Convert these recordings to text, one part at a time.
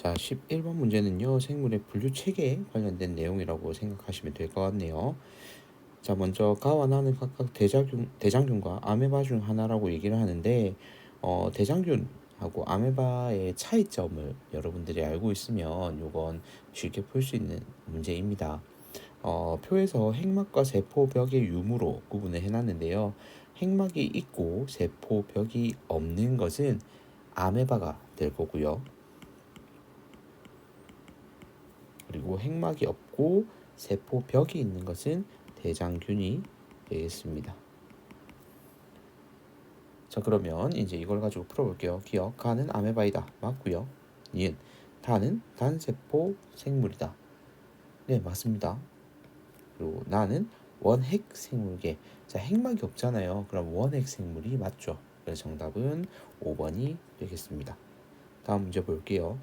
자, 11번 문제는요, 생물의 분류 체계에 관련된 내용이라고 생각하시면 될 것 같네요. 자, 먼저 가와 나는 각각 대장균과 아메바 중 하나라고 얘기를 하는데, 대장균하고 아메바의 차이점을 여러분들이 알고 있으면 요건 쉽게 풀 수 있는 문제입니다. 표에서 핵막과 세포벽의 유무로 구분을 해놨는데요. 핵막이 있고 세포벽이 없는 것은 아메바가 될 거고요. 그리고 핵막이 없고 세포벽이 있는 것은 대장균이 되겠습니다. 자, 그러면 이제 이걸 가지고 풀어볼게요. 기억, 가는 아메바이다. 맞고요. 니은, 다는 단세포 생물이다. 네, 맞습니다. 그리고 나는 원핵 생물계. 자, 핵막이 없잖아요. 그럼 원핵 생물이 맞죠. 그래서 정답은 5번이 되겠습니다. 다음 문제 볼게요.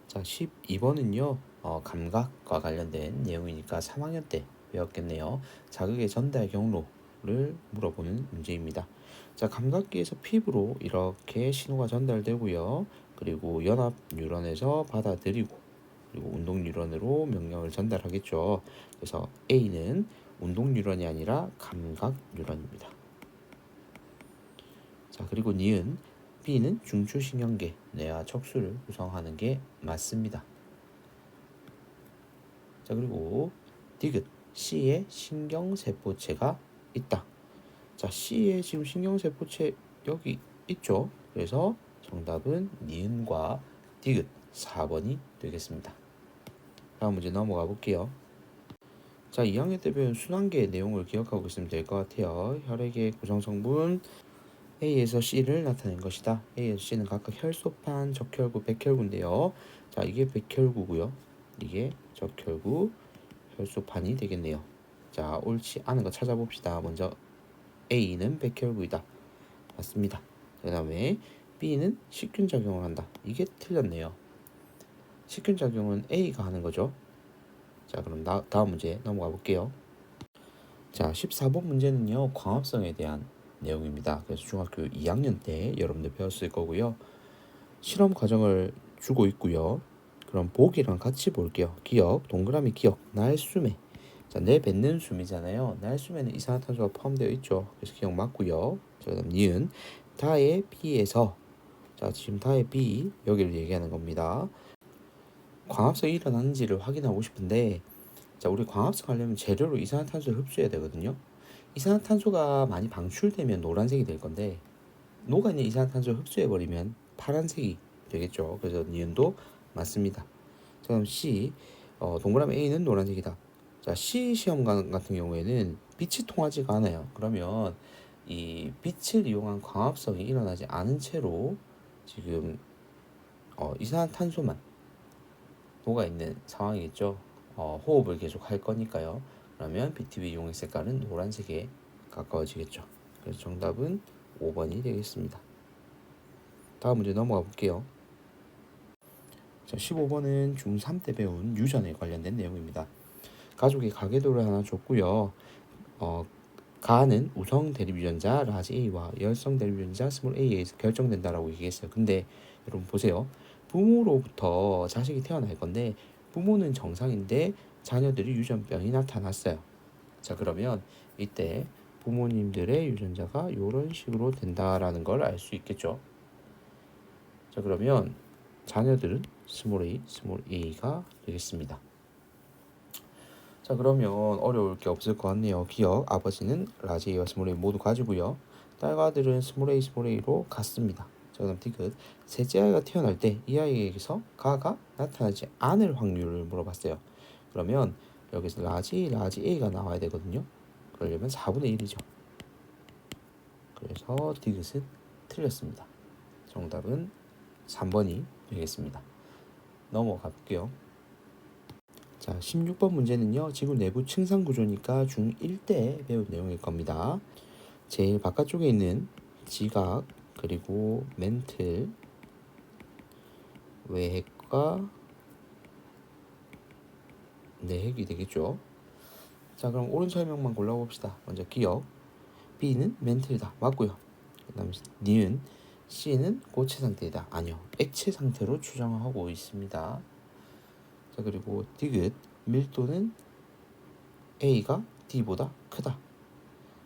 자, 12번은요. 감각과 관련된 내용이니까 3학년 때 배웠겠네요. 자극의 전달 경로를 물어보는 문제입니다. 자, 감각기에서 피부로 이렇게 신호가 전달되고요. 그리고 연합 뉴런에서 받아들이고, 그리고 운동 뉴런으로 명령을 전달하겠죠. 그래서 A는 운동 뉴런이 아니라 감각 뉴런입니다. 자, 그리고 니은 B는 중추신경계, 뇌와 척수를 구성하는 게 맞습니다. 자, 그리고 디귿 C에 신경세포체가 있다. 자, C에 지금 신경세포체 여기 있죠. 그래서 정답은 니은과 디귿 4번이 되겠습니다. 다음 문제 넘어가 볼게요. 자, 2학년 때 배운 순환계의 내용을 기억하고 있으면 될 것 같아요. 혈액의 구성성분 A에서 C를 나타낸 것이다. A에서 C는 각각 혈소판, 적혈구, 백혈구인데요. 자, 이게 백혈구고요. 이게 적혈구, 혈소판이 되겠네요. 자, 옳지 않은 거 찾아봅시다. 먼저 A는 백혈구이다. 맞습니다. 그 다음에 B는 식균작용을 한다. 이게 틀렸네요. 식균작용은 A가 하는 거죠. 자, 그럼 다음 문제 넘어가 볼게요. 자, 14번 문제는요, 광합성에 대한 내용입니다. 그래서 중학교 2학년 때 여러분들 배웠을 거고요. 실험 과정을 주고 있고요. 그럼 보기랑 같이 볼게요. 기억, 동그라미 기억, 날숨에. 자, 내뱉는 숨이잖아요. 날숨에는 이산화탄소가 포함되어 있죠. 그래서 기억 맞고요. 자, 그다음 니은, 다의 B에서. 자, 지금 다의 B 여기를 얘기하는 겁니다. 광합성이 일어나는지를 확인하고 싶은데, 자, 우리 광합성 하려면 재료로 이산화탄소를 흡수해야 되거든요. 이산화탄소가 많이 방출되면 노란색이 될 건데, 녹아있는 이산화탄소를 흡수해버리면 파란색이 되겠죠. 그래서 니은도 맞습니다. 그럼 C, 동그라미 A는 노란색이다. 자, C 시험관 같은 경우에는 빛이 통하지가 않아요. 그러면 이 빛을 이용한 광합성이 일어나지 않은 채로 지금 이산화탄소만 녹아있는 상황이겠죠. 호흡을 계속 할 거니까요. 그러면 BTB 용액 색깔은 노란색에 가까워지겠죠. 그래서 정답은 5번이 되겠습니다. 다음 문제 넘어가 볼게요. 자, 15번은 중3 때 배운 유전에 관련된 내용입니다. 가족이 가계도를 하나 줬고요. 가는 우성 대립 유전자 라지 A와 열성 대립 유전자 스몰 A에서 결정된다라고 얘기했어요. 근데 여러분 보세요. 부모로부터 자식이 태어날 건데 부모는 정상인데 자녀들이 유전병이 나타났어요. 자, 그러면 이때 부모님들의 유전자가 이런 식으로 된다라는 걸 알 수 있겠죠. 자, 그러면 자녀들은 스몰 a가 되겠습니다. 자, 그러면 어려울 게 없을 것 같네요. 기억, 아버지는 라지 A와 스몰 a 모두 가지고요. 딸과 아들은 스몰 a로 같습니다. 자, 그다음 디귿, 셋째 아이가 태어날 때 이 아이에게서 가가 나타나지 않을 확률을 물어봤어요. 그러면 여기서 라지 A가 나와야 되거든요. 그러려면 4분의 1이죠. 그래서 디귿은 틀렸습니다. 정답은 3번이 되겠습니다. 넘어가 볼게요. 자, 16번 문제는요. 지구 내부 층상 구조니까 중1 때 배운 내용일 겁니다. 제일 바깥쪽에 있는 지각, 그리고 멘틀, 외핵과 내핵이 되겠죠. 자, 그럼 옳은 설명만 골라봅시다. 먼저 기억, B는 멘틀이다. 맞고요. 그 다음에 니은, C는 고체 상태이다. 아니요. 액체 상태로 추정하고 있습니다. 자, 그리고 디귿 밀도는 A가 D보다 크다.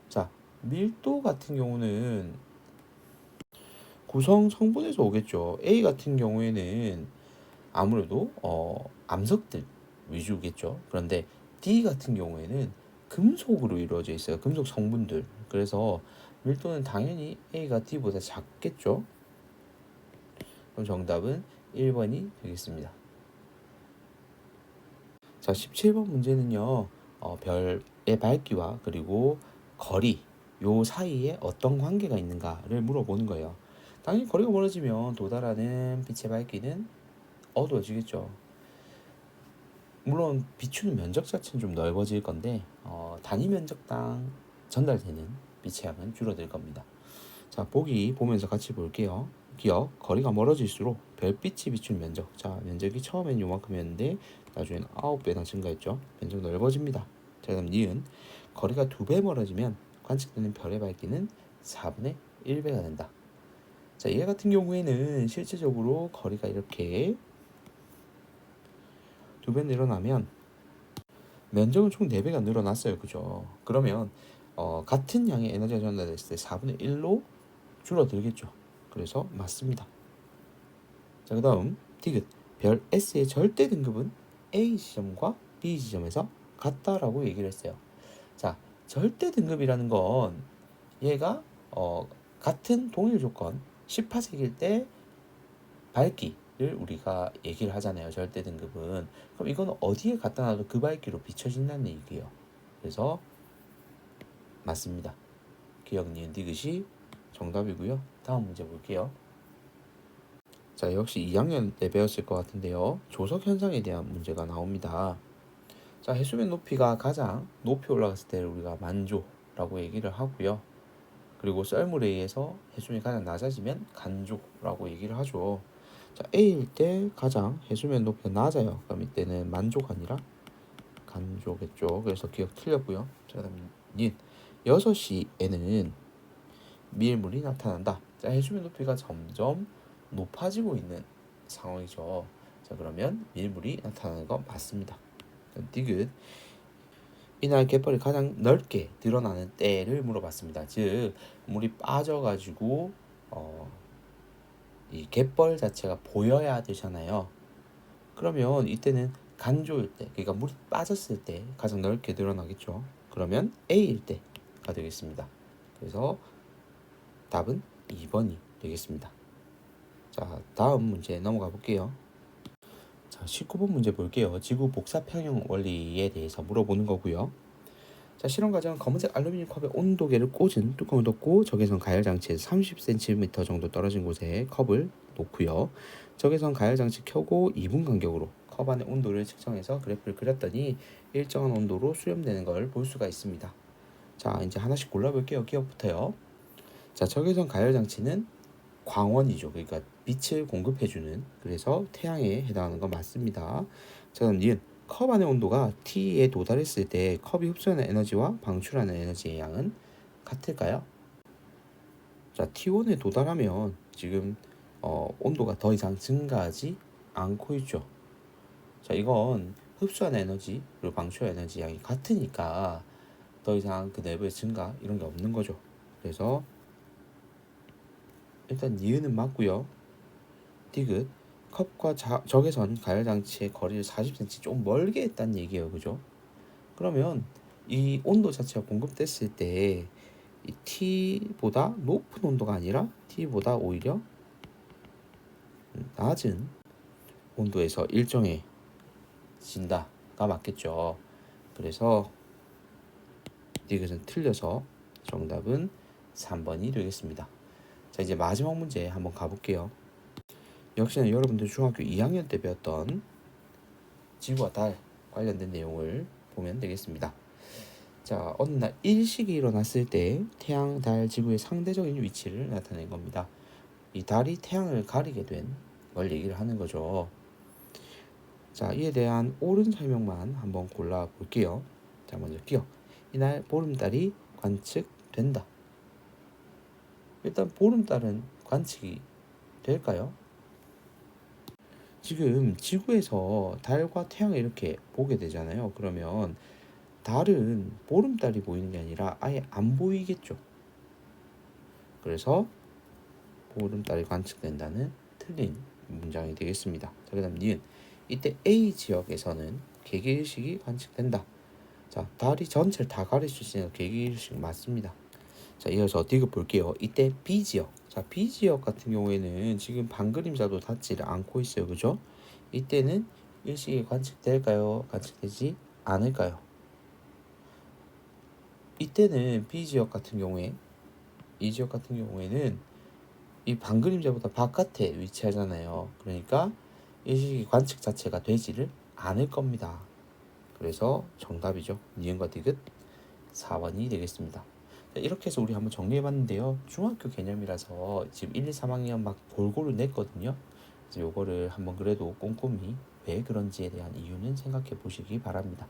자, 밀도 같은 경우는 구성 성분에서 오겠죠. A 같은 경우에는 아무래도 암석들 위주겠죠. 그런데 D 같은 경우에는 금속으로 이루어져 있어요. 금속 성분들. 그래서 밀도는 당연히 A가 D보다 작겠죠. 그럼 정답은 1번이 되겠습니다. 자, 17번 문제는요. 별의 밝기와 그리고 거리 요 사이에 어떤 관계가 있는가를 물어보는 거예요. 당연히 거리가 멀어지면 도달하는 빛의 밝기는 어두워지겠죠. 물론 비추는 면적 자체는 좀 넓어질 건데 단위 면적당 전달되는 빛의 양은 줄어들 겁니다. 자, 보기 보면서 같이 볼게요. 기억, 거리가 멀어질수록 별빛이 비추는 면적. 자, 면적이 처음엔 요만큼이었는데 나중에는 9배나 증가했죠. 면적 넓어집니다. 자, 그다음 니은, 거리가 2배 멀어지면 관측되는 별의 밝기는 4분의 1배가 된다. 자, 얘 같은 경우에는 실제적으로 거리가 이렇게 2배 늘어나면 면적은 총 4배가 늘어났어요. 그죠? 그러면 같은 양의 에너지가 전달됐을 때 4분의 1로 줄어들겠죠. 그래서 맞습니다. 자, 그 다음 디귿 별 S의 절대 등급은 A 지점과 B 지점에서 같다라고 얘기를 했어요. 자, 절대 등급이라는 건 얘가 같은 동일 조건 10파섹일 때 밝기를 우리가 얘기를 하잖아요. 절대 등급은. 그럼 이건 어디에 갖다 놔도 그 밝기로 비춰진다는 얘기예요. 그래서 맞습니다. 기억 니은 디귿이 정답이고요. 다음 문제 볼게요. 자, 역시 2학년 때 배웠을 것 같은데요. 조석 현상에 대한 문제가 나옵니다. 자, 해수면 높이가 가장 높이 올라갔을 때를 우리가 만조라고 얘기를 하고요. 그리고 썰물에 의해서 해수면이 가장 낮아지면 간조라고 얘기를 하죠. 자, A일 때 가장 해수면 높이가 낮아요. 그럼 이때는 만조가 아니라 간조겠죠. 그래서 기억 틀렸고요. 자, 그다음 닌 6시에는 밀물이 나타난다. 자, 해수면 높이가 점점 높아지고 있는 상황이죠. 자, 그러면 밀물이 나타나는 건 맞습니다. 디귿 이날 갯벌이 가장 넓게 드러나는 때를 물어봤습니다. 즉 물이 빠져가지고 이 갯벌 자체가 보여야 되잖아요. 그러면 이때는 간조일 때, 그러니까 물이 빠졌을 때 가장 넓게 드러나겠죠. 그러면 A일 때가 되겠습니다. 그래서 답은 2번이 되겠습니다. 자, 다음 문제 넘어가 볼게요. 자, 19번 문제 볼게요. 지구 복사평형 원리에 대해서 물어보는 거고요. 자, 실험 과정은 검은색 알루미늄 컵에 온도계를 꽂은 뚜껑을 덮고 적외선 가열 장치에 30cm 정도 떨어진 곳에 컵을 놓고요. 적외선 가열 장치 켜고 2분 간격으로 컵 안의 온도를 측정해서 그래프를 그렸더니 일정한 온도로 수렴되는 걸 볼 수가 있습니다. 자, 이제 하나씩 골라볼게요. 기억부터요. 자, 적외선 가열 장치는 광원이죠. 그러니까 빛을 공급해주는, 그래서 태양에 해당하는 건 맞습니다. 자, 그럼 니은 컵 안의 온도가 T에 도달했을 때 컵이 흡수하는 에너지와 방출하는 에너지의 양은 같을까요? 자, T1에 도달하면 지금 온도가 더 이상 증가하지 않고 있죠. 자, 이건 흡수하는 에너지 그리고 방출하는 에너지 양이 같으니까 더 이상 그 내부의 증가 이런 게 없는 거죠. 그래서 일단 니은은 맞고요. 디귿 컵과 적외선 가열 장치의 거리를 40cm 좀 멀게 했다는 얘기예요. 그죠? 그러면 이 온도 자체가 공급됐을 때 이 T보다 높은 온도가 아니라 T보다 오히려 낮은 온도에서 일정해진다가 맞겠죠. 그래서 디귿은 틀려서 정답은 3번이 되겠습니다. 자, 이제 마지막 문제 한번 가볼게요. 역시나 여러분들 중학교 2학년 때 배웠던 지구와 달 관련된 내용을 보면 되겠습니다. 자, 어느 날 일식이 일어났을 때 태양, 달, 지구의 상대적인 위치를 나타낸 겁니다. 이 달이 태양을 가리게 된 걸 얘기를 하는 거죠. 자, 이에 대한 옳은 설명만 한번 골라 볼게요. 자, 먼저 기억. 이날 보름달이 관측된다. 일단 보름달은 관측이 될까요? 지금 지구에서 달과 태양을 이렇게 보게 되잖아요. 그러면 달은 보름달이 보이는 게 아니라 아예 안 보이겠죠. 그래서 보름달이 관측된다는 틀린 문장이 되겠습니다. 자, 그다음 니은. 이때 A 지역에서는 개기일식이 관측된다. 자, 달이 전체를 다 가릴 수 있으니까 개기일식 맞습니다. 자, 이어서 디귿 볼게요. 이때 B 지역. 자, B 지역 같은 경우에는 지금 반그림자도 닿지를 않고 있어요. 그죠? 이때는 일식이 관측될까요? 관측되지 않을까요? 이때는 B 지역 같은 경우에 이 지역 같은 경우에는 이 반그림자보다 바깥에 위치하잖아요. 그러니까 일식이 관측 자체가 되지를 않을 겁니다. 그래서 정답이죠. 니은과 디귿 4번이 되겠습니다. 이렇게 해서 우리 한번 정리해봤는데요. 중학교 개념이라서 지금 1, 2, 3학년 막 골고루 냈거든요. 그래서 요거를 한번 그래도 꼼꼼히 왜 그런지에 대한 이유는 생각해 보시기 바랍니다.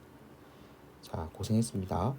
자, 고생했습니다.